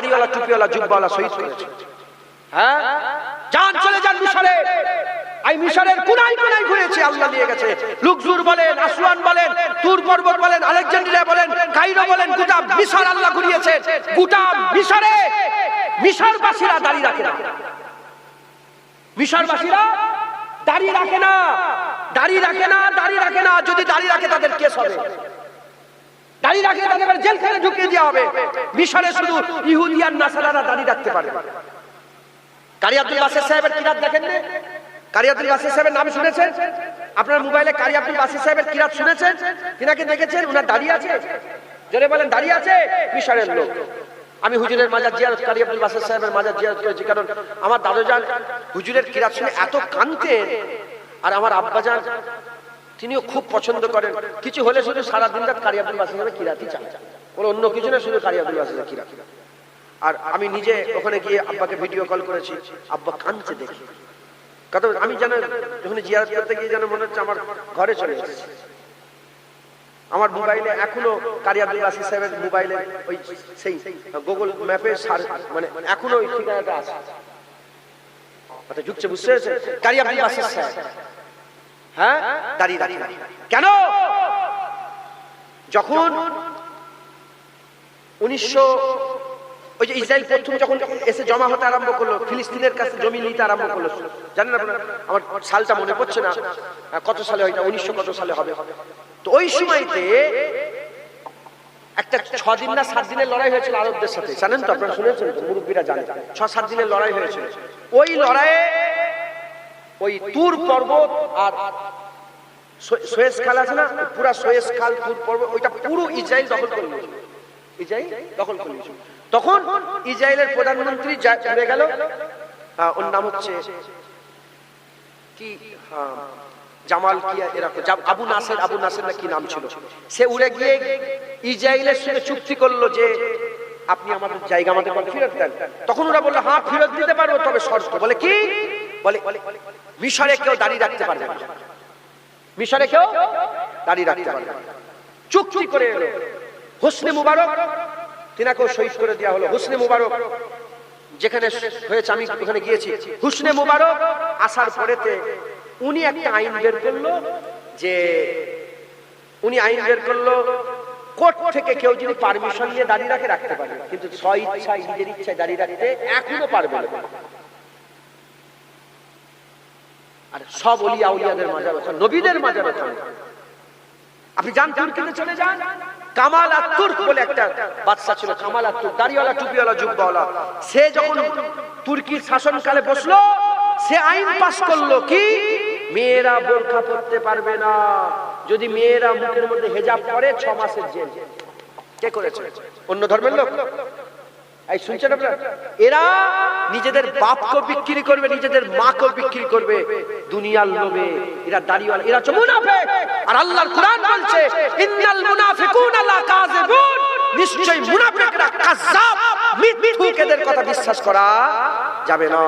দাড়িওয়ালা টুপিওয়ালা জুব্বাওয়ালা শহীদ করেছে। হ্যাঁ, যান চলে যান মিশরে। এই মিশরের কোনায় কোনায় ঘুরেছে, আল্লাহ দিয়ে গেছে। লুকজুর বলেন, আসওয়ান বলেন, তুর পর্বত বলেন, আলেকজান্দ্রিয়া বলেন, কায়রো বলেন, গোটা মিশর আল্লাহ ঘুরিয়েছে। গোটা মিশরে মিশরবাসীরা দাড়ি রাখে না, মিশরবাসীরা দাড়ি রাখে না, দাড়ি রাখে না, দাড়ি রাখে না। যদি দাড়ি রাখে তাদের কেস হবে, দাড়ি রাখে তাদের জেলখানে ঢুকিয়ে দেওয়া হবে। মিশরে শুধু ইহুদি আর নাসারারা দাড়ি রাখতে পারে। কারি আব্দুল বাসির সাহেবের কিরাত দেখেন না? কারি আব্দুল বাসির সাহেবের নাম শুনেছেন? আপনার মোবাইলে কারি আব্দুল বাসির সাহেবের কিরাত শুনেছেন? তিনাকে দেখেছেন? উনার দাড়ি আছে? জোরে বলেন, দাড়ি আছে? মিশরের লোক। আমি হুজুরের মাজার জিয়ারত, কারি আব্দুল বাসির সাহেবের মাজার জিয়ারত করেছি, কারণ আমার দাদুজান হুজুরের কিরাত শুনে এত কাঁদতেন। আর আমার আব্বাজান তিনিও খুব পছন্দ করেন। কিছু হলে শুধু সারা দিন রাত কারি আব্দুল বাসির সাহেবের কিরাতই চান, কোনো অন্য কিছু না, শুধু কারি আব্দুল বাসির কিরাত। আর আমি নিজে ওখানে গিয়ে আব্বাকে ভিডিও কল করেছি, আব্বা কাঁদছে দেখি। কারণ আমি যেন যখন জিয়ারত করতে গিয়ে যেন মনে হচ্ছে আমার ঘরে চলে এসেছি। আমার মোবাইলে এখনো কারি আব্দুল বাসির সাহেবের মোবাইলে ওই সেই গুগল ম্যাপে মানে এখনো ওই ঠিকানাটা আছে। কথা ঢুকছে, বুঝতে পেরেছেন? কারি আব্দুল বাসির সাহেব হ্যাঁ দাঁড়িয়ে দাঁড়িয়ে কেন? যখন 1900 ওই যে ইসরায়েল প্রথম যখন এসে জমা হতে আরম্ভ করলো, ফিলিস্তিনের কাছে জমি নিতে আরম্ভ করলো, জানেন আপনারা? আমার সালটা মনে পড়ছে না, কত সালে হয়, 1900 কত সালে হবে। তো ওই সময়তে একটা 6 দিন না 7 দিনের লড়াই হয়েছিল আরবদের সাথে, জানেন তো? আপনারা শুনেছেন তো, মুরব্বীরা জানেন। 6-7 দিনের লড়াই হয়েছিল। ওই লড়াইয়ে ওই তুর পর্বত আর সুয়েজ খাল আছে না, পুরা সুয়েজ খাল, তুর পর্বত, ওইটা পুরো ইসরায়েল দখল করে নিয়েছিল। ইসরায়েল দখল করে নিয়েছিল। তখন ইসরায়েলের প্রধানমন্ত্রী উড়ে গেল, ওর নাম হচ্ছে কি, জামাল কি এরকম, আবু নাসের, আবু নাসের না কি নাম ছিল। সে উড়ে গিয়ে ইসরায়েলের সঙ্গে চুক্তি করলো যে আপনি আমাদের জায়গা আমাদের ফেরত দেন। তখন ওরা বললো হ্যাঁ ফেরত দিতে পারবো, তবে শর্ত। বলে কি? বলে মিশরে কেউ দাঁড়িয়ে রাখতে পারবে না, মিশরে কেউ দাঁড়িয়ে রাখতে পারবে না। চুক্তি করে এলো। হোসনে মুবারক তিনাকেও শহীদ করে দেওয়া হলো। হোসনে মুবারক যেখানে হয়েছে, আমি ওখানে গিয়েছি। হোসনে মুবারক আসার পরেতে উনি একটা আইন বের করলো, যে উনি আইন বের করলো কোর্ট থেকে কেউ যদি পারমিশন নিয়ে দাঁড়িয়ে রাখতে পারে, কিন্তু স্বইচ্ছায় নিজের ইচ্ছায় দাঁড়িয়ে রাখতে এখনো পারবে না। আর সব ওলিয়া উলিয়াদের মাজার, নবীদের মাজার। আপনি যান তুর্কিতে চলে যান, কামাল আত-তুর্ক বলে একটা বাদশা ছিল, কামাল আত-তুর্ক, দাড়িওয়ালা টুপিওয়ালা জুব্বাওয়ালা। সে যখন তুর্কির শাসনকালে বসলো, সে আইন পাস করলো কি মেয়েরা বোরকা পরতে পারবে না, যদি মেয়েরা মুখের মধ্যে হেজাব পরে 6 মাসের জেল। কে করেছে? অন্য ধর্মের লোক। এই শুনছেন আপনারা? এরা নিজেদের বাপকে বিক্রি করবে, নিজেদের মাকে বিক্রি করবে দুনিয়ার লোভে। এরা দাড়িওয়ালা, এরা হচ্ছে মুনাফিক। আর আল্লাহর কোরআন বলছে ইন্নাল মুনাফিকুনা লাকাযিবুন, নিশ্চয়ই মুনাফিকরা কাযাব, মিথ্যুক, এদের কথা বিশ্বাস করা যাবে না।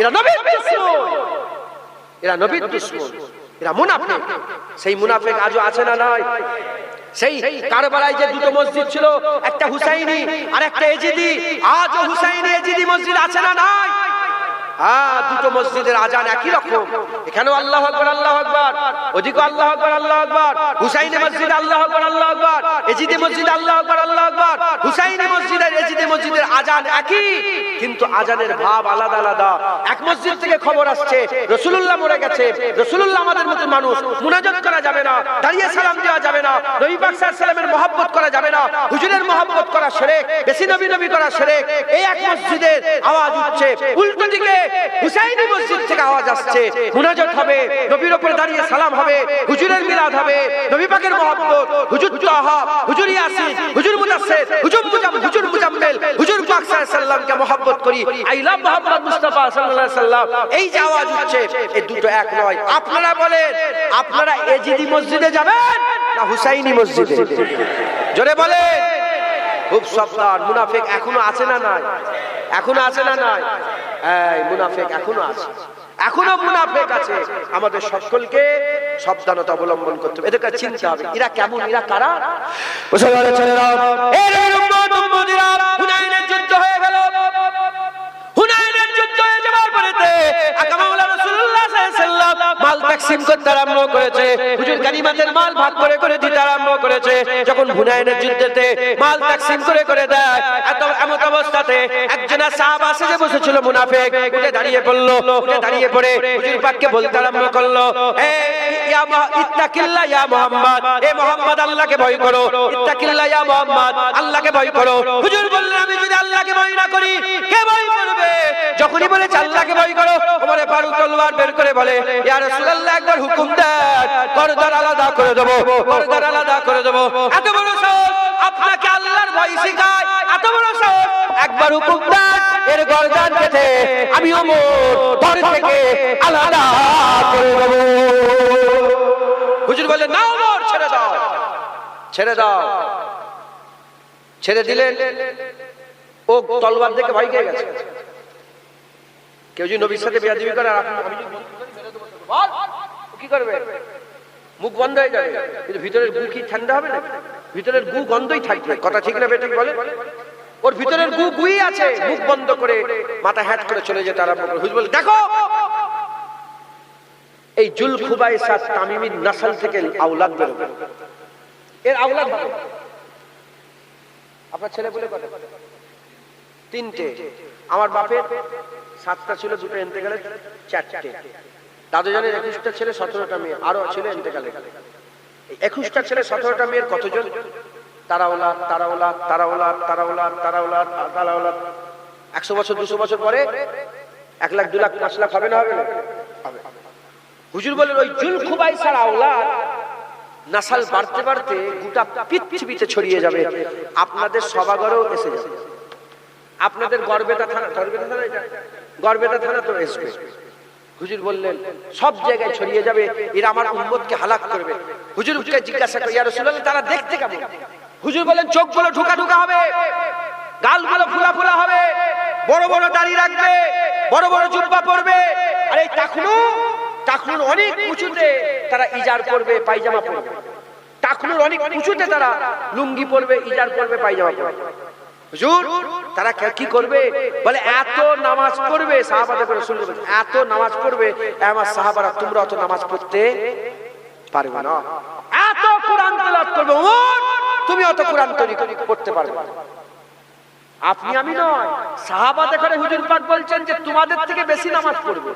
এরা নবীর দুশমন, এরা নবীর দুশমন, এরা মুনাফিক। সেই মুনাফিক আজও আছে না নাই? সেই কারবালায় যে দুটো মসজিদ ছিল, একটা হুসাইনি আর একটা এজিদি, আজও হুসাইনি এজিদি মসজিদ আছে না নাই? হ্যাঁ, দুটো মসজিদের আজান একই রকম। এখানেও আল্লাহু আকবার আল্লাহু আকবার, ওদিকেও আল্লাহু আকবার আল্লাহু আকবার। হুসাইনি মসজিদে আল্লাহু আকবার আল্লাহু আকবার, এজিদি মসজিদে আল্লাহু আকবার আল্লাহু আকবার। হুসাইনি মসজিদ আর এজিদি মসজিদের আজান একই, কিন্তু আজানের ভাব আলাদা আলাদা। এক মসজিদ থেকে খবর আসছে রাসূলুল্লাহ মরে গেছে, রাসূলুল্লাহ আমাদের মতো মানুষ, মুনাজাত করা যাবে না, দাঁড়িয়ে সালাম দেওয়া যাবে না, নবী পাক সাল্লাল্লাহু আলাইহি ওয়াসাল্লামের মহব্বত করা যাবে না, হুজুরের মহব্বত করা শিরক, বেশি নবী নবী করা শিরক। এই এক মসজিদের আওয়াজ উঠছে, উল্টো দিকে হুসাইনি মসজিদ থেকে আওয়াজ আসছে, মুনাজাত হবে, নবীর উপরে দাঁড়িয়ে সালাম হবে, হুজুরের মিলাদ হবে, নবী পাকের মহব্বত, হুজুর তাহা, হুজুর ইয়াসিন, হুজুর মুদাসসির, হুজুর মুজাম্মিল, হুজুর পাক সাল্লাল্লাহু আলাইহি ওয়াসাল্লামকে মহব্বত করি, আই লাভ মুহাম্মদ মুস্তাফা সাল্লাল্লাহু আলাইহি ওয়াসাল্লাম। এই যে আওয়াজ উঠছে, এই দুটো এক নয়। আপনারা বলেন, আপনারা এজিদি মসজিদে যাবেন না হুসাইনি মসজিদে? জোরে বলেন। খুব সাবধান, মুনাফিক এখনো আছে না নাই? এখনো আছে না নাই? এই মুনাফিক এখনো আছে, এখনো মুনাফিক আছে। আমাদের সকলকে সাবধানতা অবলম্বন করতে হবে, এদেরকে চিনতে হবে এরা কেমন, এরা কারা। মুসলমানের ছেলেরা, এর উম্মত উম্মতিরা, হুনাইনের যুদ্ধ হয়ে গেল। হুজুর গনিমতের মাল ভাগ করে করে দিতে আরম্ভ করেছে। যখন হুনাইনের যুদ্ধেতে মাল তাকসিম করে করে দেয়, এমন অবস্থাতে একজন সাহাবা সেজে বসেছিল মুনাফিক, উঠে দাঁড়িয়ে পড়লো। উঠে দাঁড়িয়ে পড়ে হুজুর পাককে বলতে আরম্ভ করলো, ইত্তাকিল্লাহ ইয়া মুহাম্মদ, এ মুহাম্মদ আল্লাহকে ভয় করো। ইত্তাকিল্লাহ ইয়া মুহাম্মদ, আল্লাহকে ভয় করো। হুজুর বললেন, আমি যদি আল্লাহকে ভয় না করি কে ভয় করবে? যখনই বলেছে আল্লাহকে ভয় করো, ওমর ফারুক তলোয়ার বের করে বলে, ইয়া রাসূলুল্লাহ একবার হুকুম দেন, গর্দান আলাদা করে দেব, গর্দান আলাদা করে দেব। এত বড় সাহস, আপনাকে আল্লাহর ভয় শিখায়, এত বড় সাহস, একবার হুকুম দেন, এর গর্দান কেটে আমি ওমর ধর থেকে আলাদা করে দেব। হুজুর বললেন, না ওমর, ছেড়ে দাও, ছেড়ে দাও। ছেড়ে দিলেন। ও তলোয়ার দেখে ভয় খেয়ে গেছে। কেউ যদি নবীর সাথে বেয়াদবি করে, আমি কি করবে? মুখ বন্ধ হয়ে যাবে, কিন্তু ভিতরের গু কি ঠান্ডা হবে না? ভিতরের গু গন্ধই থাকবে। কথা ঠিক না বেঠিক বলে? ওর ভিতরের গু গুই আছে। মুখ বন্ধ করে মাথা হ্যাট করে চলে যেতে আরম্ভ করে। হুজুর বলে, দেখো এই জুল খুবাইসা তামিমির নসল থেকে আওলাদ বেরোবে, এর আওলাদ হবে। আপনার ছেলে বলে কথা তিনটে, আমার বাপের 7টা ছিল, 2টা ইন্তেকালে, 4টে। দাদু জানেন 21টা ছেলে, 17টা মেয়ে, আরো ছিল ইন্তেকালে। 21টা ছেলে, 17টা মেয়ের কতজন? তারাওলাদ, তারাওলাদ, তারাওলাদ, তারাওলাদ, তারাওলাদ, তারাওলাদ। 100 বছর 200 বছর পরে 1 লাখ 2 লাখ 5 লাখ হবে না? হবে না? হবে। হুজুর বলেন, ওই জুল খুবাইসার আওলাদ নাসাল বাড়তে বাড়তে গোটা পৃথিবীতে ছড়িয়ে যাবে। আপনাদের সভাঘরেও এসে যাবে। আপনাদের গড়বেতা থানা, গড়বেতা থানা, এটা গড়বেতা থানা তো আসবে। হুজুর বললেন, সব জায়গায় ছড়িয়ে যাবে, এরা আমার উম্মতকে হালাক করবে। হুজুরকে জিজ্ঞাসা করি, ইয়া রাসূলুল্লাহ তারা দেখতে কেমন? হুজুর বলেন, চোখগুলো ঢুকা ঢুকা হবে, গালগুলো ফুলা ফুলা হবে, বড় বড় দাড়ি রাখবে, বড় বড় জুব্বা পরবে, আর এই টাকনুর অনেক উঁচুতে তারা ইজার পরবে, পায়জামা পরবে। টাকনুর অনেক উঁচুতে তারা লুঙ্গি পরবে, ইজার পরবে, পায়জামা পরবে। হুজুর তারা কি করবে? বলে, এত নামাজ পড়বে। সাহাবাদের করে শুনলে, এত নামাজ পড়বে, আমার সাহাবারা তোমরা অত নামাজ পড়তে পারবে না। এত কোরআন তেলাওয়াত করবে, ওমর তুমি অত কোরআন পড়তে পারবে না। আপনি আমি নয়, সাহাবাদের করে হুজুর পাক বলছেন যে তোমাদের থেকে বেশি নামাজ পড়বে,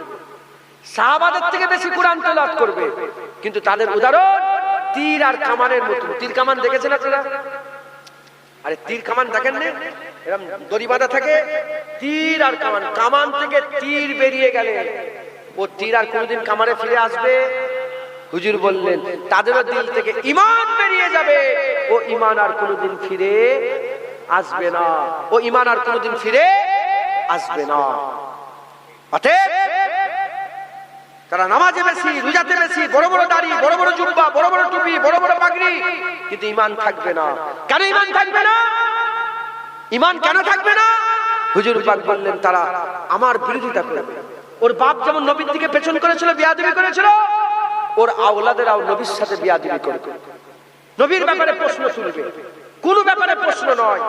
সাহাবাদের থেকে বেশি কোরআন তেলাওয়াত করবে। কিন্তু তাদের উদাহরণ তীর আর কামানের মতো। তীর কামান দেখেছেন আপনারা? আরে তীর কামান দেখেন না? এরকম দড়ি বাঁধা থাকে, তীর আর কামান। কামান থেকে তীর বেরিয়ে গেলে ও তীর আর কোনদিন কামারে ফিরে আসবে? হুজুর বললেন, তাদেরও দিল থেকে ঈমান বেরিয়ে যাবে, ও ঈমান আর কোনদিন ফিরে আসবে না, ও ঈমান আর কোনদিন ফিরে আসবে না। অতএব তারা নামাজে বেশি, রোজাতে বেশি, বড় বড় দাড়ি, বড় বড় জুব্বা, বড় বড় টুপি, বড় বড় পাগড়ি, কিন্তু ঈমান থাকবে না। কেন ঈমান থাকবে না? ঈমান কেন থাকবে না? হুজুর পাক বললেন, তারা আমার বিরোধিতা করবে। ওর বাপ যেমন নবীর দিকে পেছন করেছিল, বিয়াদবি করেছিল, ওর আওলাদেরাও নবীর সাথে বিয়াদবি করবে। নবীর ব্যাপারে প্রশ্ন তুলবে, কোন ব্যাপারে প্রশ্ন নয়।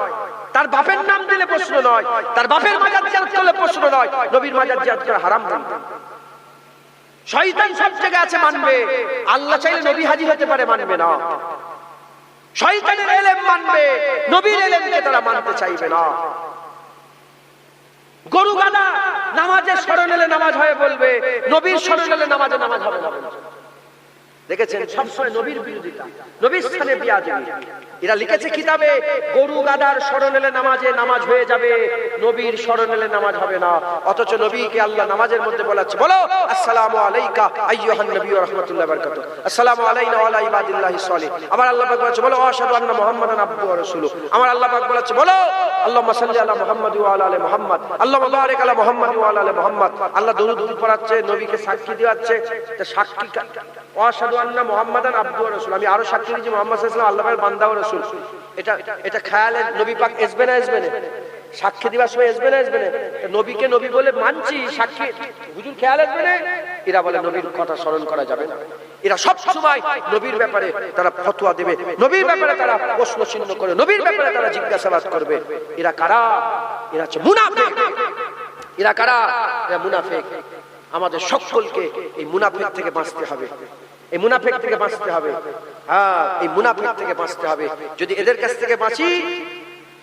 তার বাপের নাম দিলে প্রশ্ন নয়, তার বাপের মাজার জিয়ারত করলে প্রশ্ন নয়, নবীর মাজার জিয়ারত করা হারাম মানবে। শয়তান সব জায়গায় আছে, মানবে। আল্লাহ চাইলে নবী হাজির হতে পারে, মানবে না। শয়তানের ইলম মানবে, নবীর ইলমকে তারা মানতে চাইবে না। গরু গাদা নামাজের স্মরণ এলে নামাজ হয় বলবে, নবীর স্মরণ এলে নামাজে নামাজ হবে না। দেখেছেন সবসময় নবীর বিরোধিতা, নবীর স্থানে বিয়াদবি। এরা লিখেছে কিতাবে, গরু গাদার স্মরণ এলে নামাজে নামাজ হয়ে যাবে, নবীর স্মরণ এলে নামাজ হবে না। অথচ নবীকে আল্লাহ নামাজের মধ্যে বলাচ্ছে, বলো আসসালামু আলাইকা আইয়ুহান নবী ওয়া রাহমাতুল্লাহি ওয়া বারাকাতুহু, আসসালামু আলাইনা ওয়া আলা ইবাদিল্লাহিস সালিহিন। আমার আল্লাহ পাক বলেছে, বলো আশহাদু আন্না মুহাম্মাদান আবদুহু ওয়া রাসূলুহু। আমার আল্লাহ পাক বলেছে, বলো আল্লাহুম্মা সাল্লি আলা মুহাম্মাদ ওয়া আলা আলি মুহাম্মাদ, আল্লাহুম্মা বারিক আলা মুহাম্মাদ ওয়া আলা আলি মুহাম্মাদ। আল্লাহ দরুদ পড়াচ্ছে, নবীকে সাক্ষী দিওয়াচ্ছে। তা সাক্ষী আশহাদু আন্না মুহাম্মাদান আবদুহু ওয়া রাসূলুহু, আমি আরো সাক্ষী দিই যে মুহাম্মদ সাল্লাল্লাহু আলাইহি ওয়াসাল্লাম আল্লাহর বান্দা ও রাসূল। এটা খেয়ালে নবী পাক আসবে না আসবে না? সাক্ষী দিবার সময় আসবে না আসবে না? নবীকে নবী বলে মানছি, সাক্ষী হুজুর খেয়াল আসবে না? এরা বলে নবীর কথা স্মরণ করা যাবে না। এরা সব সময় নবীর ব্যাপারে তারা ফতোয়া দেবে, নবীর ব্যাপারে তারা প্রশ্ন চিহ্ন করে, নবীর ব্যাপারে তারা জিজ্ঞাসাবাদ করবে। এরা কারা? এরা হচ্ছে মুনাফিক। এরা কারা? এরা মুনাফিক। আমাদের সকলকে এই মুনাফিক থেকে বাঁচতে হবে। এই মুনাফিক থেকে বাঁচতে হবে। হ্যাঁ, এই মুনাফিক থেকে বাঁচতে হবে। যদি এদের কাছ থেকে বাঁচি,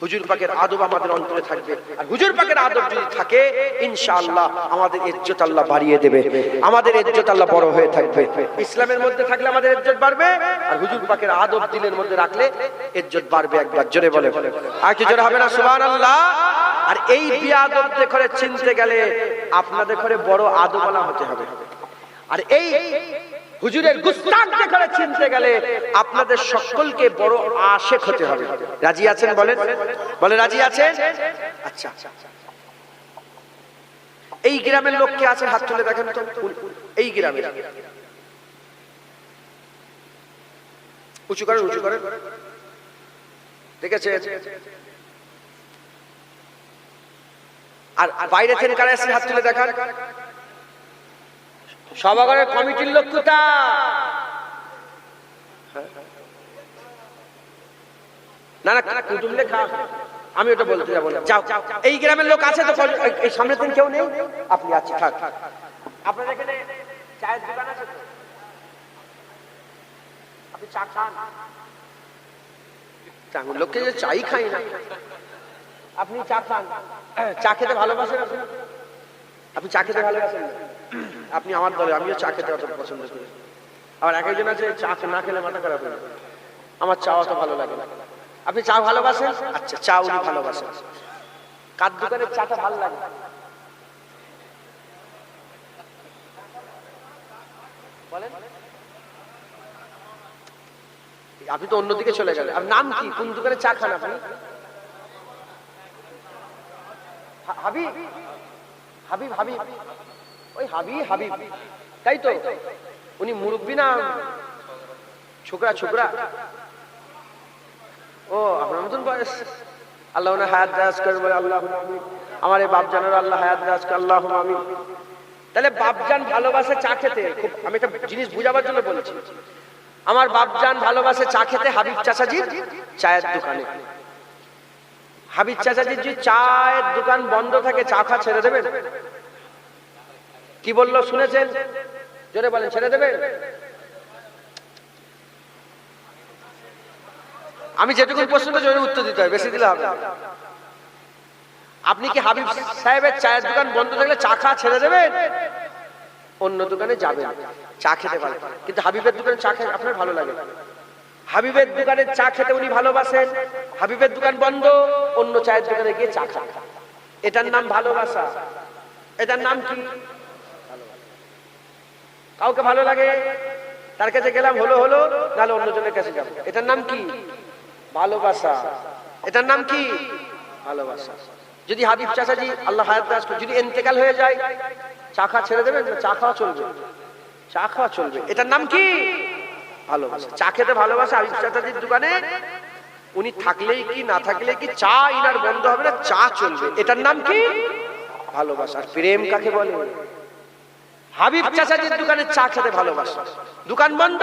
হুজুর পাকের আদব আমাদের অন্তরে থাকবে। আর হুজুর পাকের আদব যদি থাকে, ইনশাআল্লাহ আমাদের ইজ্জত আল্লাহ বাড়িয়ে দেবে, আমাদের ইজ্জত আল্লাহ বড় হয়ে থাকবে। ইসলামের মধ্যে থাকলে আমাদের ইজ্জত বাড়বে, আর হুজুর পাকের আদব দিলের মধ্যে রাখলে ইজ্জত বাড়বে। একবার জোরে বলে, আর কি জোরে হবে না সুবহানাল্লাহ? আর এই বিয়াদবদের করে চিনতে গেলে আপনাদের করে বড় আদবওয়ালা হতে হবে। আর এই হুজুরের গুস্তাখদের করে চিনতে গেলে আপনাদের সকলকে বড় আশিক হতে হবে। রাজি আছেন? বলেন, বলে রাজি আছেন? আচ্ছা, এই গ্রামের লোক কে আছে? হাত তুলে দেখেন তো। এই গ্রামের, উঁচু করেন, উঁচু করেন, দেখেছে? আর বাইরে থেকে কারা আছে? হাত তুলে দেখান। সভাঘরের কমিটির লোক কোথা? না না, কুটুম লেখা, আমি ওটা বলতে যাবো না। যাও, এই গ্রামের লোক আছে তো? এই সামনে দিন কেউ নেই? আপনি আছেন, থাক। আপনাদের এখানে চায়ের দোকান আছে তো? আপনি চা খান? লোককে যে চাই খাই না, আপনি চা খান? চা খেতে ভালোবাসেন? আপনি চা খেতে ভালোবাসেন? আপনি আমার দলে, আমিও চা খেতে অত পছন্দ করি। আবার এক একজন আছে চা না খেলে মাথা খারাপ হয়ে যায়। আমার চা অত ভালো লাগে না। আপনি চা ভালোবাসেন? আচ্ছা, চা উনি ভালোবাসেন। কার দোকানের চাটা ভালো লাগে? বলেন। আপনি তো অন্যদিকে চলে গেলেন। আর নাম কি? কোন দোকানে চা খান আপনি? হাবিব, হাবিব, হাবিব, ওই হাবিব, হাবিব, তাই তো? উনি মুরব্বী না ছোকরা? ছোকরা। ও, আপনার মতন বয়স। আল্লাহ ওনার হায়াত দারাজ করে, বলে আল্লাহুম্মা আমিন। আমার এই বাপজানের আল্লাহ হায়াত দারাজ করে, আল্লাহুম্মা আমিন। তাহলে বাপজান ভালোবাসে চা খেতে। খুব, আমি একটা জিনিস বুঝাবার জন্য বলছি। আমার বাপজান ভালোবাসে চা খেতে হাবিব চাচাজির চায়ের দোকানে। হাবিব চাচাজির যে চায়ের দোকান বন্ধ থাকে, চা খা ছেড়ে দেবেন? কি বললো শুনেছেন? জোরে বলেন, ছেড়ে দেবেন? আমি যেটুকু প্রশ্ন জোরে উত্তর দিতে হয়, বেশি দিলে হবে। আপনি কি হাবিব সাহেবের চায়ের দোকান বন্ধ থাকলে চা খা ছেড়ে দেবেন? অন্য দোকানে যাবেন, চা খেতে পারেন, কিন্তু হাবিবের দোকানে চা খেতে আপনার ভালো লাগে? হাবিবের দোকানে চা খেতে উনি ভালোবাসেন। হাবিবের দোকান বন্ধ, অন্য চায়ের দোকানে গিয়ে চা খান। এটার নাম ভালোবাসা। এটার নাম কি? কাউকে ভালো লাগে, তার কাছে গেলাম, হলো হলো, নাহলে অন্যজনের কাছে যাবো। এটার নাম কি? ভালোবাসা। এটার নাম কি? ভালোবাসা। যদি হাবিব চাচাজি আল্লাহ হায়াত দারাজ করে যদি ইন্তেকাল হয়ে যায়, চা খাওয়া ছেড়ে দেবেন? চা খাওয়া চলবে, চা খাওয়া চলবে। এটার নাম কি? ভালোবাসা। চা খেতে ভালোবাসা। হাবিব চাচাজির দোকানে উনি থাকলেই কি না থাকলে কি চা ইনার বন্ধ হবে না, চা চলবে। এটার নাম কি? ভালোবাসা। প্রেম কাকে বলে? হাবিব চাচাজির দোকানে চা খেতে ভালোবাসা, দোকান বন্ধ,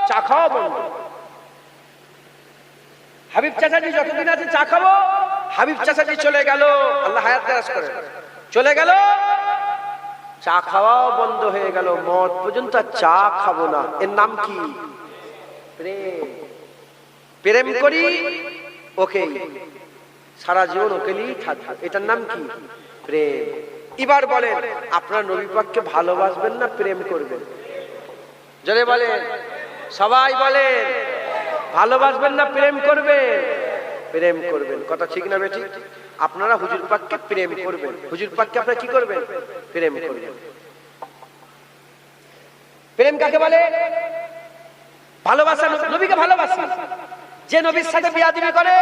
চা খাওয়া বন্ধ। হাবিব চাচাজি যতদিন আছে চা খাবো। হাবিব চাচাজি চলে গেল, আল্লাহ হায়াত দারাজ করে, চলে গেল, চা খাওয়াও বন্ধ হয়ে গেল। মদ পর্যন্ত চা খাবো না। এর নাম কি? প্রেম। প্রেম করি ওকে, সারা জীবন ওকে নিয়েই থাকবো। এটার নাম কি? প্রেম। এবার বলেন, আপনার নবী পাককে ভালোবাসবেন না প্রেম করবেন? জোরে বলেন, সবাই বলেন, ভালোবাসবেন না প্রেম করবেন? প্রেম করবেন। কথা ঠিক না বেঠিক? আপনারা হুজুর পাককে প্রেম করবেন। হুজুর পাককে আপনারা কি করবেন? প্রেম করবেন। প্রেম কাকে বলে? ভালোবাসা। নবীকে ভালোবাসা। যে নবীর সাথে বিয়াদবি করে,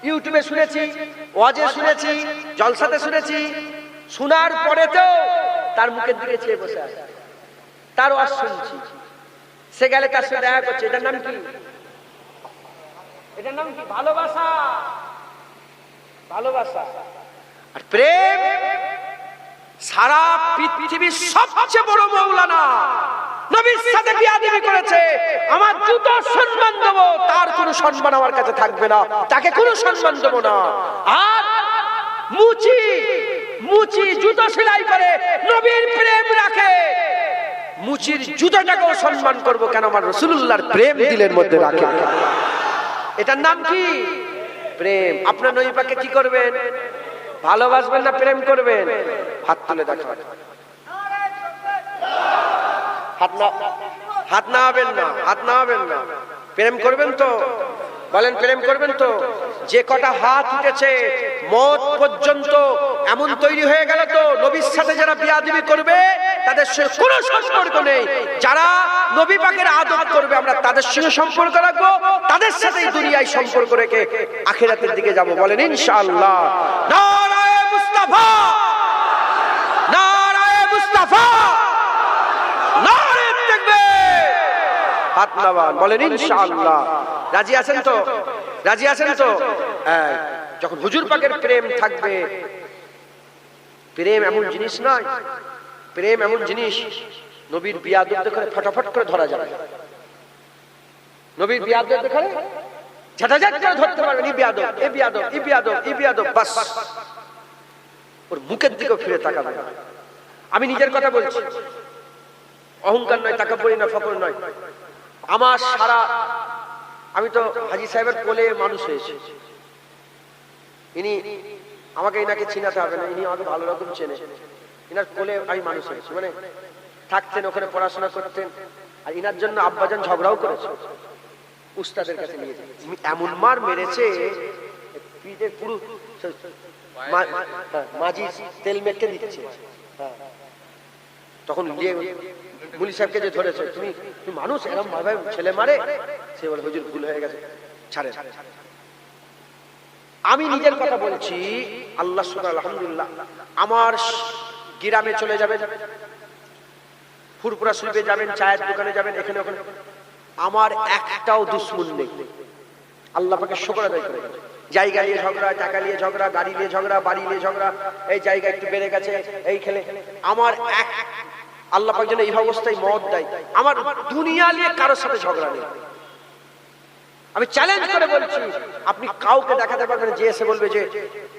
ইউটিউবে শুনেছি, ওয়াজে শুনেছি, জলসাতে শুনেছি, শোনার পরে তো তার মুখের দিকে চেয়ে বসে আছে, তার ওয়াজ শুনছি, সে গেলে তার সাথে দেখা করছে। এটার নাম কি? এটার নাম কি? ভালোবাসা। ভালোবাসা। আর প্রেম, সারা পৃথিবীর সবচেয়ে বড় মাওলানা নবীর সাথে বিয়াদবি করেছে, আমার জুতো সম্মান দেবো, তার কোনো সম্মান আমার কাছে থাকবে না, তাকে কোনো সম্মান দেবো না। আর মুচি জুতো সেলাই করে নবীর প্রেম রাখে, মুচির জুতাটাকেও সম্মান করব, কেন আমার রাসূলুল্লাহর প্রেম দিলের মধ্যে রাখে। এটার নাম কি? প্রেম। আপনার নবী পাককে কি করবেন? ভালোবাসবেন না প্রেম করবেন? হাত তুলে দেখাবেন। হাত নামাবেন না, হাত নামাবেন না। প্রেম করবেন তো? বলেন প্রেম করবেন তো? যে কটা হাত উঠেছে মত পর্যন্ত এমন তৈরি হয়ে গেল তো নবীর সাথে যারা বিয়াদবি করবে তাদের সঙ্গে কোনো সম্পর্ক নেই। যারা নবী পাকের আদব করবে আমরা তাদের সঙ্গে সম্পর্ক রাখবো, তাদের সাথে দুনিয়ায় সম্পর্ক রেখে আখিরাতের দিকে যাব। বলেন ইনশাআল্লাহ। নারায়ে মুস্তাফা, নারায়ে মুস্তাফা, নারে তাকবীর। হাত নামান, বলেন ইনশাআল্লাহ। রাজি আছেন তো? রাজি আছেন তো? যখন হুজুর পাকের প্রেম থাকবে, প্রেম এমন জিনিস নয়, প্রেম এমন জিনিস নবীর বিয়াদব দেখে ফটাফট করে ধরা যাবে। নবীর বিয়াদব দেখে ঝাঁটাঝাট করে ধরতে পারবেন। ই বিয়াদব, এ বিয়াদব, ই বিয়াদব, ই বিয়াদব, বাস ওর মুখের দিকে ফিরে তাকাবে। আমি নিজের কথা বলছি, অহংকার নয়, তাকাব্বুরি না, ফকর নয়। আমার সারা, আমি তো হাজী সাহেবের কোলে মানুষ হয়েছি। ইনি আমাকে, ইনাকে চিনাতে হবে না, ইনি আমাকে ভালো রকম চেনে। ইনার কোলে আমি মানুষ হয়েছি, মানে থাকতেন ওখানে, পড়াশোনা করতেন। আর ইনার জন্য আব্বাজান ঝগড়াও করেছে উস্তাদের কাছে নিয়ে। এমন মার মেরেছে পিঠের পুরো মাঝি তেল মেখে দিচ্ছে। তখন মুলি সাহেবকে যে ধরেছে, তুমি মানুষ এরকম ভাবে ছেলে মারে? সে বলে হুজুর ভুল হয়ে গেছে, ছাড়ে। আমি নিজের কথা বলছি, আল্লাহ সুবহানাহু আলহামদুলিল্লাহ। আমার গ্রামে চলে যাবেন, ফুরপুরা শরীফে যাবেন, চায়ের দোকানে যাবেন, এখানে ওখানে, আমার একটাও দুশমন নেই। আল্লাহ পাকে শুকর আদায় করে। জায়গা নিয়ে ঝগড়া, টাকা নিয়ে ঝগড়া, গাড়ি নিয়ে ঝগড়া, বাড়ি নিয়ে ঝগড়া, এই জায়গা একটু বেড়ে গেছে, এই খেলে। আমার এক আল্লাহ পাক যেন এই অবস্থায় মত দেয়, আমার দুনিয়া নিয়ে কারোর সাথে ঝগড়া নেই। আমি চ্যালেঞ্জ করে বলছি, আপনি কাউকে দেখাতে পারবেন যে এসে বলবে যে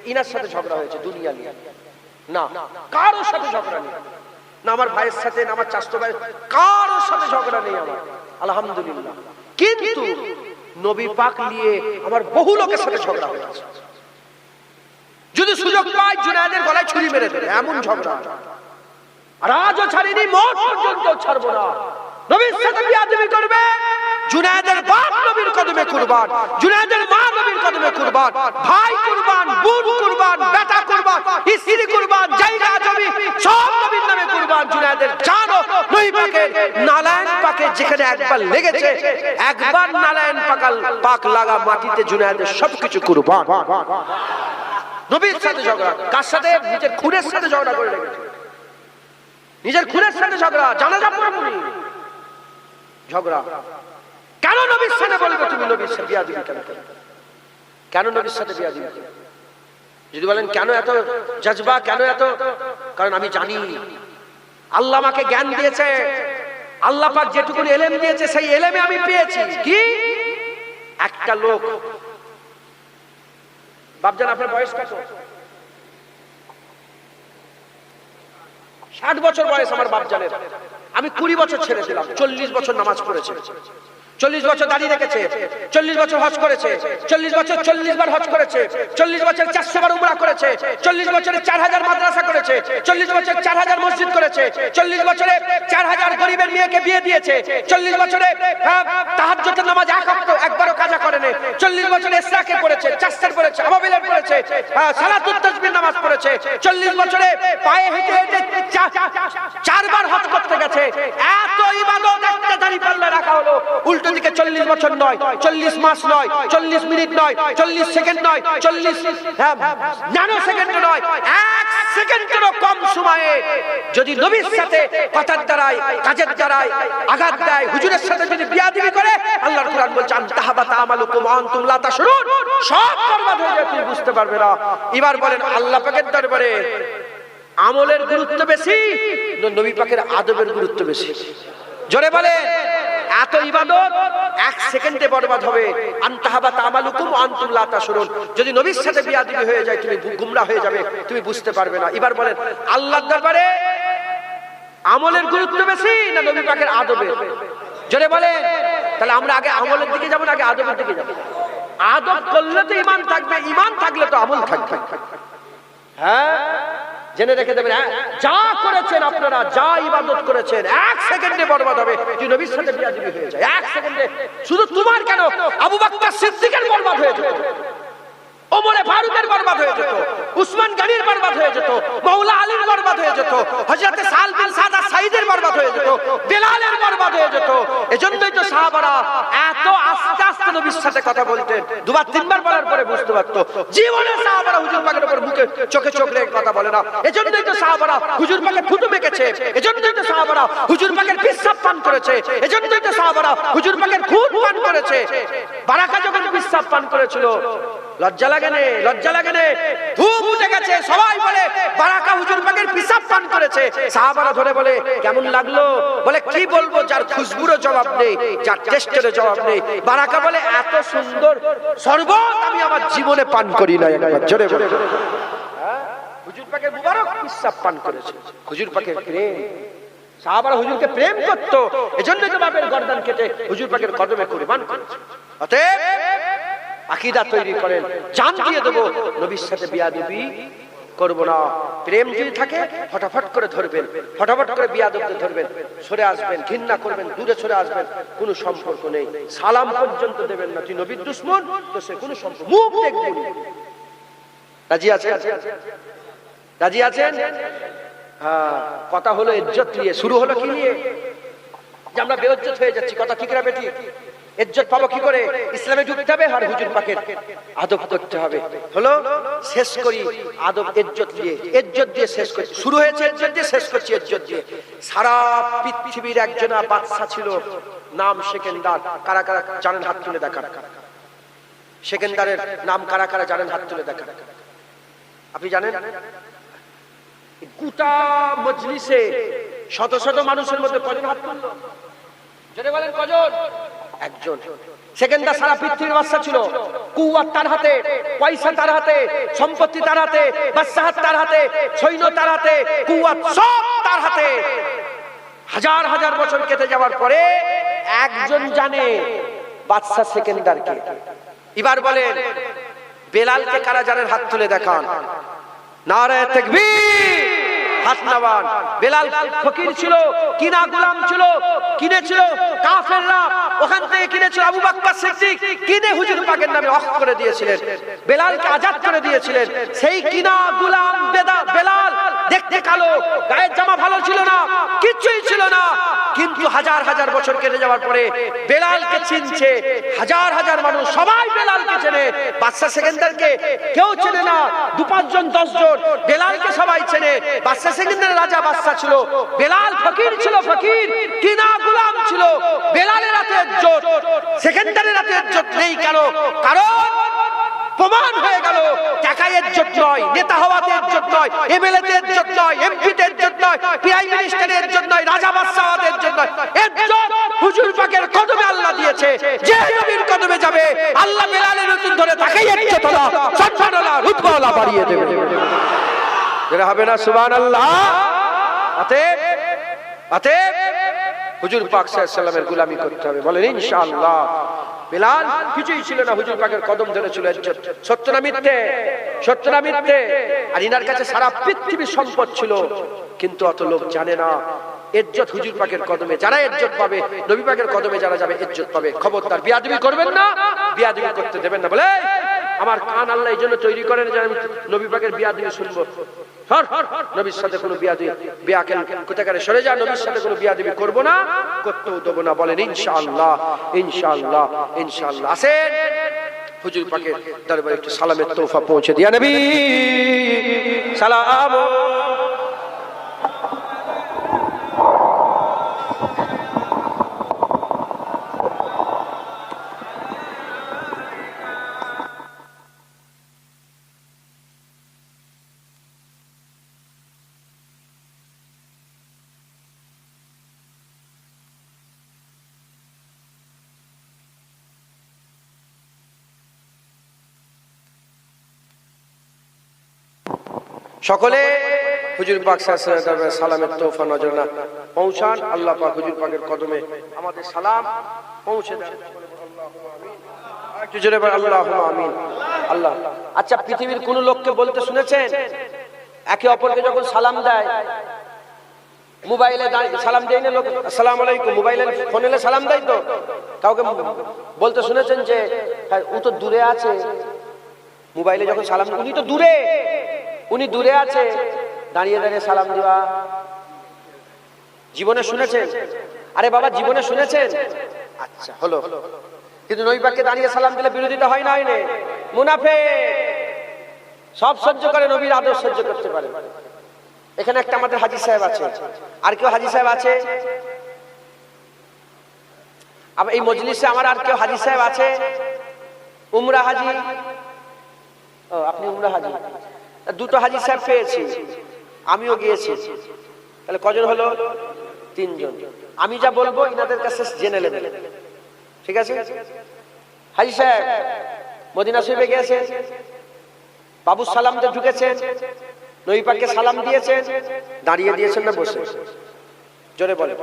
ইনার সাথে ঝগড়া হয়েছে দুনিয়া নিয়ে? না, কারোর সাথে ঝগড়া নেই। না আমার ভাইয়ের সাথে, না আমার চাচতো ভাই, কারোর সাথে ঝগড়া নেই আমার, আলহামদুলিল্লাহ। কিন্তু নবী পাক নিয়ে আমার বহু লোকের সাথে ঝগড়া হয়েছে। যদি সুযোগ পায় জুনায়েদের গলায় ছুরি মেরে দেবে, এমন ঝগড়া। আর আজও ছাড়িনি, মত পর্যন্ত ছাড়বো না। নবীর সাথে বিয়াদবি করবে, জুনায়েদের বাপ নবীর কদমে কুরবান, জুনায়েদের মা নবীর কদমে কুরবান, ভাই কুরবান, বোন কুরবান, বেটা কুরবান, স্ত্রী কুরবান, জায়গা জমি সব নবীর নামে কুরবান। জুনায়েদের জানো নবী পাকের নালায়েন পাকে যেখানে একবার লেগেছে, একবার নালায়েন পাক লাগা মাটিতে জুনায়েদের সবকিছু কুরবান। নবীর সাথে ঝগড়া, কার সাথে? নিজের খুনের সাথে ঝগড়া করে লেগেছে, নিজের খুনের সাথে ঝগড়া, জানাজা পড়াবনি ঝগড়া। কেন নবীর সাথে বলবে তুমি নবীর সাথে বিয়াদবি কেন? কেন নবীর সাথে বিয়াদবি? যদি বলেন কেন এত জজবা, কেন এত? কারণ আমি জানি আল্লাহ আমাকে জ্ঞান দিয়েছে, আল্লাহ পাক যেটুকু এলেম দিয়েছে সেই এলেমে আমি পেয়েছি। কি একটা লোক, বাপজান আপনার বয়স কত? 60 বছর বয়স আমার বাপজানের। আমি 20 বছর ছেড়ে দিলাম, 40 বছর নামাজ পড়েছে, 40 বছর দাঁড়িয়ে রেখেছে, 40 বছর হজ করেছে, 40 বছর 40 বার হজ করেছে, 40 বছর 400 বার উমরা করেছে, 40 বছরে 4000 মাদ্রাসা করেছে, 40 বছর 4000 মসজিদ করেছে, 40 বছরে 4000 গরিবের মেয়েকে বিয়ে দিয়েছে, 40 বছরে তাহাজ্জুদের নামাজ একবারও কাজা করেনি, 40 বছরে ইসরাকে পড়েছে, চাষের পড়েছে, আবাবিলের পড়েছে, সালাতুত তাসবিহ নামাজ পড়েছে, 40 বছরে পায়ে হেঁটে হেঁটে 4 বার হজ করতে গেছে। এত ইবাদত একটা দাঁড়িপাল্লা রাখা হলো, উল্টো দিকে 40 বছর নয়, 40 মাস নয়, 40 মিনিট নয়, 40 সেকেন্ড নয়, 40 ন্যানো সেকেন্ড নয়, 1 সেকেন্ডেরও কম সময়ে যদি নবীর সাথে কথার দ্বারাই, কাজের দ্বারাই আঘাত দেয়, হুজুরের সাথে যদি বিয়াদবি করে, আল্লাহর কুরআন বলছে আনতাহাবাতা আমালুকুম ওয়া আনতুম লা তাশউরুন, সব বরবাদ হয়ে যায়, তুমি বুঝতে পারবে না। এবার বলেন আল্লাহ পাকের দরবারে আমলের গুরুত্ব বেশি না নবী পাকের আদবের গুরুত্ব বেশি? জোরে বলে। এত ইবাদত 1 সেকেন্ডে বরবাদ হবে। আনতাহাবাতা আমালুকুম ওয়া আনতুম লা তাশউরুন, যদি নবীর সাথে বিয়াদবি হয়ে যায় তুমি গুমরা হয়ে যাবে, তুমি বুঝতে পারবে না। এবার বলেন আল্লাহর দরবারে আমলের গুরুত্ব বেশি না নবী পাকের আদবের? জোরে বলেন। তাহলে আমরা আগে আমলের দিকে যাবো না আগে আদবের দিকে যাবো? আদব করলে তো ঈমান থাকবে, ঈমান থাকলে তো আমল থাকবে। হ্যাঁ, জেনে রেখে দেবেন, যা করেছেন আপনারা, যা ইবাদত করেছেন, এক সেকেন্ডে বরবাদ হবে। তুই নবীর সাথে বিয়াদবি হয়ে যায় এক সেকেন্ডে। শুধু তোমার কেন, আবু বকর সিদ্দিকের বরবাদ হয়ে যেত, ওমরে ফারুকের বরবাদ হয়ে যেত, উসমান গনির বরবাদ হয়ে যেত, মাওলা আলীর বরবাদ হয়ে যেত, হযরত সাল বিন সাদ সাঈদের বরবাদ হয়ে যেত, বেলালের বরবাদ হয়ে যেত। এজন্যই তো সাহাবারা এত আস্তে আস্তে নবীর সাথে কথা বলতেন। দুবার তিনবার বলার পরে বুঝতে পারতো। জীবনে সাহাবারা হুজুর পাকের উপর মুখে চোখে চোখ রেখে কথা বলে না। এজন্যই তো সাহাবারা হুজুর পাকের থুতু মেখেছে, এজন্যই তো সাহাবারা হুজুর পাকের পিশাব পান করেছে, এজন্যই তো সাহাবারা হুজুর পাকের খুন পান করেছে। বারাকা যখন পিশাব পান করেছিল, লজ্জা লাগে না? লজ্জা লাগে না? ধূপ উঠে গেছে, সবাই বলে বারাকা হুজুর পাকের পিশাব পান করেছে। সাহাবারা ধরে বলে কেমন লাগলো? বলে কি বলবো, যার খুশবুরও জবাব নেই, যার টেস্টেরও জবাব নেই। বারাকা বলে এত সুন্দর শরবত আমি আমার জীবনে পান করি না। একবার জোরে বলে হুজুর পাকের মুবারক পিশাব পান করেছে। হুজুর পাকের প্রেম, সাহাবারা হুজুরকে প্রেম করতো, এজন্যই তো বাপের গর্দান কেটে হুজুর পাকের কদমে কুরবান করেছে। অতএব আকীদা তৈরি করেন, জান দিয়ে দেবো, নবীর সাথে বিয়াদবি করব না। প্রেম যদি থাকে ফটাফট করে ধরবেন, ফটাফট করে বিয়াদবদের ধরবেন, সরে আসবেন, ঘৃণা করবেন, দূরে সরে আসবেন, কোনো সম্পর্ক নেই। সালাম পর্যন্ত দেবেন না। তুই নবীর দুশমন, তো সে কোনো সম্পর্ক, মুখ দেখবেন। রাজি আছেন? রাজি আছেন? হ্যাঁ, কথা হলো ইজ্জত নিয়ে, শুরু হলো কি নিয়ে? যে আমরা বেইজ্জত হয়ে যাচ্ছি, কথা ঠিক না বেটি? ইজ্জত পাবো কি করে? ইসলামে ঢুকতে হবে আর হুজুর পাকের আদব করতে হবে। হলো, শেষ করি আদব ইজ্জত দিয়ে, ইজ্জত দিয়ে শেষ করছি। শুরু হয়েছে ইজ্জত দিয়ে, শেষ করছি ইজ্জত দিয়ে। সারা পৃথিবীর একজনা বাদশা ছিল, নাম সেকেন্দার। কারা কারা জানেন হাত তুলে দেখান? সেকেন্দারের নাম কারা কারা জানেন হাত তুলে দেখান? আপনি জানেন? গোটা মজলিসে শত শত মানুষের মধ্যে কজন হাত তুললো? জোরে বলেন কজন? একজন। সেকেন্দার সারা পৃথিবীর বাদশা ছিল। কুওয়াত তার হাতে, পয়সা তার হাতে, সম্পত্তি তার হাতে, বাদশাহত তার হাতে, সৈন্য তার হাতে, কুওয়াত সব তার হাতে। হাজার হাজার বছর কেটে যাওয়ার পরে একজন জানে বাদশা সেকেন্দারকে। এবার বলেন বেলালকে কারা জানেন? হাত তুলে দেখান। নারে তাকবীর, হাত নামান। বেলাল ফকির ছিল, কিনা গোলাম ছিল, কিনেছিল কাফেররা, ওখান থেকে কিনেছিল আবু বকর সিদ্দিক, কিনে হুজুর পাকের নামে ওয়াকফ করে দিয়েছিলেন, বেলালকে আজাদ করে দিয়েছিলেন। সেই কিনা গোলাম বেলাল দেখতে কালো, গায়ের জামা ভালো ছিল না, কিছুই ছিল না, কিন্তু হাজার হাজার বছর কেটে যাওয়ার পরে বেলালকে চিনছে হাজার হাজার মানুষ, সবাই বেলালকে চেনে। বাদশা সেকেন্দারকে কেউ চেনে না, 2-5 জন 10 জন, বেলালকে সবাই চেনে। বাদশা সেকেন্দার রাজা বাদশা ছিল, বেলাল ফকির ছিল, ফকির কিনা গোলাম ছিল। বেলালের হাতে ইজ্জত, সেকেন্দারের হাতে ইজ্জত নেই। কেন? কারণ প্রমাণ হয়ে গেল টাকায় ইজ্জত নয়, নেতা হওয়াতে ইজ্জত নয়, এমএলএ তে ইজ্জত নয়, এমপি তে ইজ্জত নয়, প্রাইম মিনিস্টারের ইজ্জত নয়, রাজা বাদশাহতে ইজ্জত নয়। ইজ্জত হুজুর পাকের কদমে আল্লাহ দিয়েছে। যে নবীর কদমে যাবে আল্লাহ বেলালের নতুন ধরে তাকে ইজ্জত আল্লাহ, সম্মান আল্লাহ, রুতবা আল্লাহ বাড়িয়ে দেবে। যেটা হবে না সুবহানাল্লাহ। অতএব হুজুর পাক সাল্লাল্লাহু আলাইহি ওয়াসাল্লামের গোলামি করতে হবে। বলেন ইনশাআল্লাহ। বেলাল কিছুই ছিল না, হুজুর পাকের কদম ধরেছিল ইজ্জত। সত্য না মিথ্যে? সত্য না মিথ্যে? আর ইনার কাছে সারা পৃথিবীর সম্পদ ছিল, কিন্তু অত লোক জানে না ইজ্জত হুজুর পাকের কদমে যারা ইজ্জত পাবে, নবী পাকের কদমে যারা যাবে ইজ্জত পাবে। খবরদার বিয়াদবি করবেন না, বিয়াদবি করতে দেবেন না। বলে আমার কান আল্লাহ এই জন্য তৈরি করেন যে আমি নবী পাকের বিয়াদবি শুনবো। নবীর সাথে কোনো বিয়াদবি, বিয়াকেল কোথাকারে সরে যা, নবীর সাথে কোনো বিয়াদবি করব না, করতেও দেবো না। বলেন ইনশাআল্লাহ, ইনশাআল্লাহ, ইনশাআল্লাহ। আসেন হুজুর পাকের দরবারে একটু সালামের তোহফা পৌঁছে দিয়া নবী সালাম। সকলে হুজুর পাক সাল্লাল্লাহু আলাইহি ওয়াসাল্লাম সালামের তোফা নজরানা পৌঁছান। আল্লাহ পাক হুজুর পাকের কদমে আমাদের সালাম পৌঁছে দেন। একটু জোরে বলেন আল্লাহুম্মা আমিন। আল্লাহ। আচ্ছা, পৃথিবীর কোন লোককে বলতে শুনেছেন একে অপরকে যখন সালাম দেয়, মোবাইলে সালাম দেয় না লোক, আসসালামু আলাইকুম, মোবাইলে ফোনে সালাম দেয়, তো কাউকে বলতে শুনেছেন যে ও তো দূরে আছে, মোবাইলে যখন সালাম, উনি তো দূরে, উনি দূরে আছে, দাঁড়িয়ে দাঁড়িয়ে সালাম দেওয়া জীবনে শুনেছেন? আরে বাবা, জীবনে শুনেছেন? আচ্ছা, হলো। কিন্তু নবী পাককে দাঁড়িয়ে সালাম দিলে বিরোধিতা হয় না? হয় না? মুনাফিক সব সহ্য করে, নবীর আদর সহ্য করতে পারে। এখানে একটা আমাদের হাজী সাহেব আছে, আর কেউ হাজী সাহেব আছে? আবার এই মজলিসে আমার আর কেউ হাজী সাহেব আছে? উমরা হাজী? ও, আপনি উমরা হাজী। দুটো হাজী সাহেব পেয়েছি, আমিও গিয়েছি। তাহলে কজন হলো? তিনজন। আমি যা বলবো ইনাদের কাছে জেনে নেবেন, ঠিক আছে? হাজী সাহেব মদিনা শরীফে গিয়েছেন, বাবু সালাম দিয়ে ঢুকেছেন, নবী পাককে সালাম দিয়েছেন, দাঁড়িয়ে দিয়েছেন না বসে? জোরে বলেন।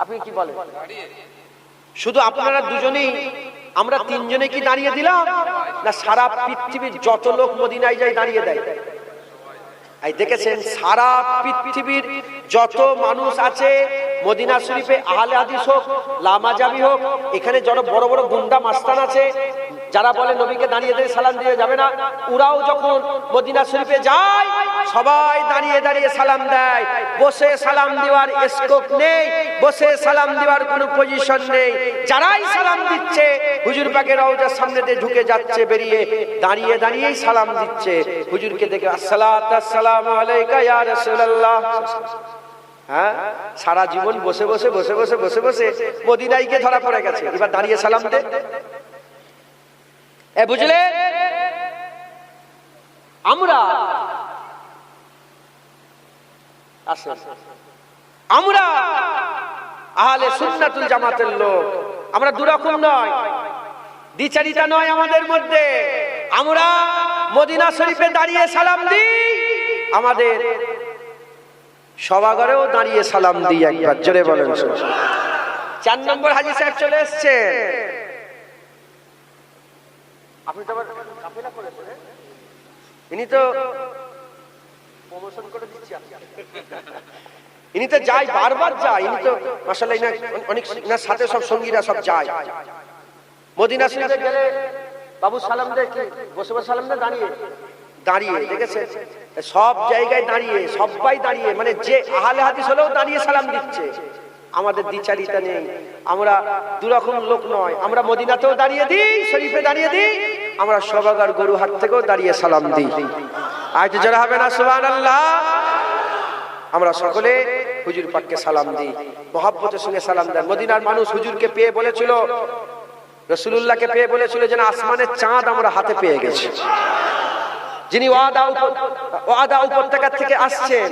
আপনি কি বলেন? শুধু আপনারা দুজনেই, আমরা তিনজনে কি দাঁড়িয়ে দিলাম, না সারা পৃথিবীর যত লোক মদিনায় যায় দাঁড়িয়ে দেয়? এই দেখেছেন, সারা পৃথিবীর যত মানুষ আছে মদিনা শরীফে, আহলে হাদিস হোক, লামাজাবি হোক, এখানে যত বড় বড় গুন্ডা মাস্তান আছে যারা বলে নবীকে দাঁড়িয়ে দিয়ে সালাম দিয়ে যাবে না, ওরাও যখন মদিনা শরীফে যায় সবাই দাঁড়িয়ে দাঁড়িয়ে সালাম দেয়। বসে সালাম দেওয়ার স্কোপ নেই, বসে সালাম দেওয়ার কোনো পজিশন নেই। যারাই সালাম দিচ্ছে হুজুর পাকের রওজার সামনে দিয়ে ঢুকে যাচ্ছে, বেরিয়ে দাঁড়িয়ে দাঁড়িয়েই সালাম দিচ্ছে। হুজুরকে দেখে আসসালাতু আসসালামু আলাইকা ইয়া রাসূলুল্লাহ। হ্যাঁ, সারা জীবন বসে বসে বসে বসে বসে বসে মদিনায় গিয়ে ধরা পড়ে গেছে, এবার দাঁড়িয়ে সালাম দে। বুঝলে, আমরা আহলে সুন্নাতুল জামাতের লোক, আমরা দুরকম নয়, দ্বিচারিতা নয় আমাদের মধ্যে। আমরা মদিনা শরীফে দাঁড়িয়ে সালাম দিই, আমাদের সভাঘরেও দাঁড়িয়ে সালাম দিই। একবার জোরে বলেন। 4 নম্বর হাজী সাহেব চলে এসছে। আপনি তো আবার কাফেলা করেছেন, ইনি তো প্রমোশন করে দিচ্ছি, ইনি তো যায়, বারবার যায়, ইনি তো মাশাআল্লাহ, অনেক ইনার সাথে সব সঙ্গীরা সব যায়। মদিনা শরীফে গেলে বাবু সালাম দেয় কি বসে বসে সালাম দেয়? দাঁড়িয়ে দাঁড়িয়ে। দেখেছে, সব জায়গায় দাঁড়িয়ে, সবাই দাঁড়িয়ে, মানে যে আহলে হাদিস হলেও দাঁড়িয়ে সালাম দিচ্ছে। আমাদের দ্বিচারিতা নেই, আমরা দুরকম লোক নয়। আমরা মদিনাতেও দাঁড়িয়ে দিই, শরীফে দাঁড়িয়ে দিই, আমরা সবাগার গরু হাট থেকেও দাঁড়িয়ে সালাম দিই। আজ যারা হবে না সুবহানাল্লাহ। আমরা সকলে হুজুর পাককে সালাম দিই, মহব্বতের সঙ্গে সালাম দেন। মদিনার মানুষ হুজুরকে পেয়ে বলেছিল, রাসূলুল্লাহকে পেয়ে বলেছিল যেন আসমানের চাঁদ আমরা হাতে পেয়ে গেছি। যিনি ওয়াদা উপত্যকা থেকে আসছেন,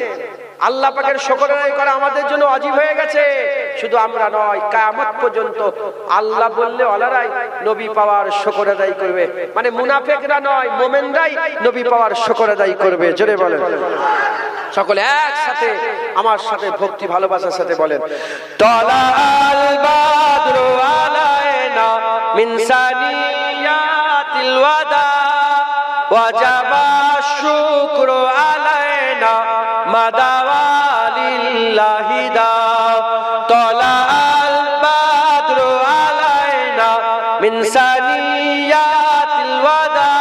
আল্লাহ পাকের শুকর আদায় করা আমাদের জন্য ওয়াজিব হয়ে গেছে। শুধু আমরা নয়, কিয়ামত পর্যন্ত আল্লাহ বললে ওলারাই নবী পাওয়ার শুকর আদায় করবে। মানে মুনাফিকরা নয়, মুমিনরাই নবী পাওয়ার শুকর আদায় করবে। জোরে বলেন সকলে একসাথে, আমার সাথে ভক্তি ভালোবাসার সাথে বলেন, তালাল বাদরু আলাইনা মিন সানিয়াতিল ওয়াদা ওয়াজাবা শুকরু আলাইনা মাদাওয়ালিল্লাহি দা। তালাল বাদরু আলাইনা মিন সানিয়াতিল ওয়াদা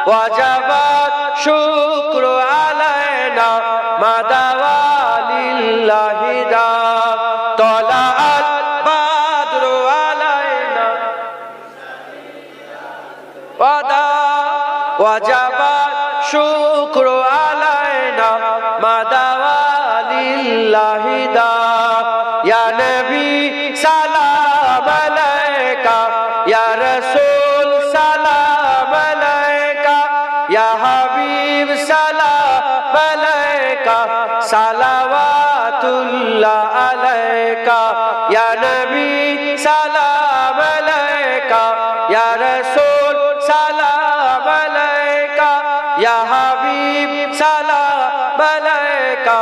ওয়াজাবা শুকরু আলাইনা মাদাওয়ালিল্লাহি দা। তালাল বাদরু আলাইনা ওয়াদা ওয়াজাবা শুকরু আলাইনা মাদাওয়ালিল্লাহি দা। ইয়া নবী সালাম আলাইকা, ইয়া রাসূল সালাম আলাইকা, ইয়া হাবিব সালাম আলাইকা, সালাওয়াতুল্লাহ আলাইকা। ইয়া নবী সালাম আলাইকা, ইয়া রাসূল সালাম আলাইকা, ইয়া হাবিব সালাম আলাইকা। আলাইকা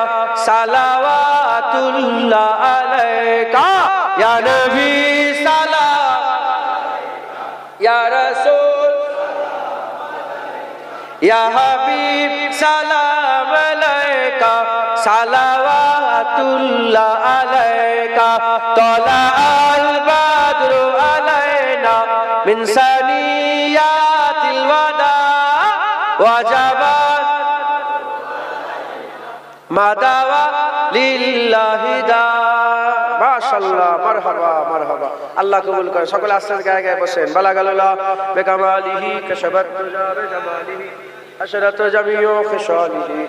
সালাওয়াতুল্লাহ আলাইকা ইয়া নবী সালাম ইয়া রাসূল ইয়া হাবিব সালাম আলাইকা সালাওয়াতুল্লাহ আলাইকা তালা আল বাদরু আলাইনা মিন সানিয়াতিল ওয়াদা ওয়াজাবাত মাদাওয়া লিল্লাহি দা মাশাআল্লাহ মারহাবা মারহাবা আল্লাহ কবুল করে সকলে আস্তে আস্তে গায়ে গায়ে বসেন বালাগাল্লাহ বিকামালিহি কাশাবাত জামালিহি হাশরাত জামিউ খিসালিহি